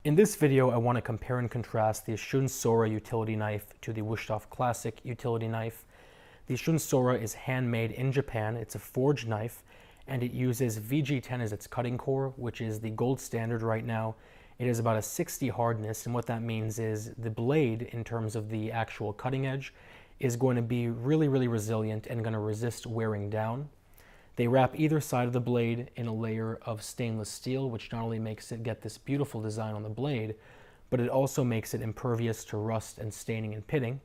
In this video, I want to compare and contrast the Shun Sora utility knife to the Wusthof Classic utility knife. The Shun Sora is handmade in Japan. It's a forged knife, and it uses VG10 as its cutting core, which is the gold standard right now. It is about a 60 hardness, and what that means is the blade, in terms of the actual cutting edge, is going to be really, really resilient and going to resist wearing down. They wrap either side of the blade in a layer of stainless steel, which not only makes it get this beautiful design on the blade, but it also makes it impervious to rust and staining and pitting.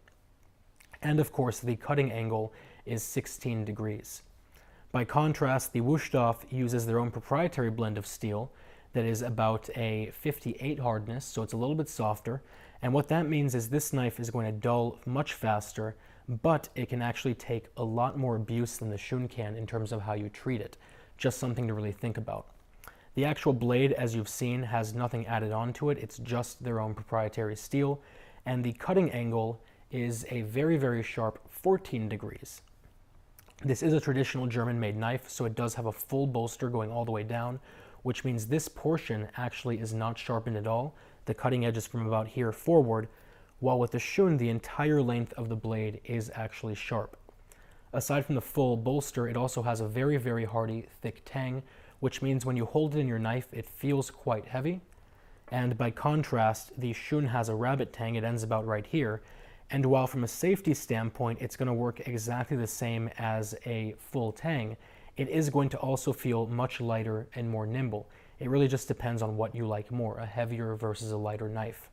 And of course, the cutting angle is 16 degrees. By contrast, the Wusthof uses their own proprietary blend of steel that is about a 58 hardness, so it's a little bit softer. And what that means is this knife is going to dull much faster, but it can actually take a lot more abuse than the Shun can in terms of how you treat it. Just something to really think about. The actual blade, as you've seen, has nothing added onto it. It's just their own proprietary steel. And the cutting angle is a very, very sharp 14 degrees. This is a traditional German-made knife, so it does have a full bolster going all the way down, which means this portion actually is not sharpened at all. The cutting edge is from about here forward, while with the Shun, the entire length of the blade is actually sharp. Aside from the full bolster, it also has a very, very hardy, thick tang, which means when you hold it in your knife, it feels quite heavy. And by contrast, the Shun has a rabbit tang. It ends about right here. And while from a safety standpoint, it's going to work exactly the same as a full tang, it is going to also feel much lighter and more nimble. It really just depends on what you like more, a heavier versus a lighter knife.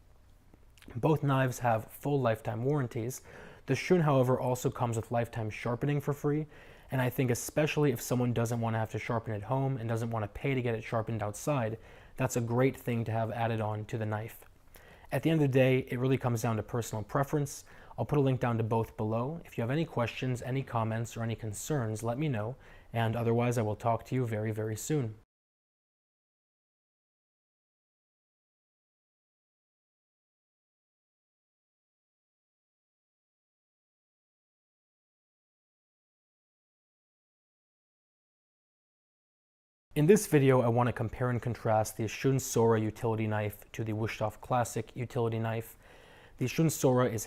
Both knives have full lifetime warranties. The Shun, however, also comes with lifetime sharpening for free, and I think especially if someone doesn't want to have to sharpen at home and doesn't want to pay to get it sharpened outside, that's a great thing to have added on to the knife. At the end of the day, it really comes down to personal preference. I'll put a link down to both below. If you have any questions, any comments, or any concerns, let me know, and otherwise I will talk to you very, very soon. In this video, I want to compare and contrast the Shun Sora utility knife to the Wusthof Classic utility knife. The Shun Sora is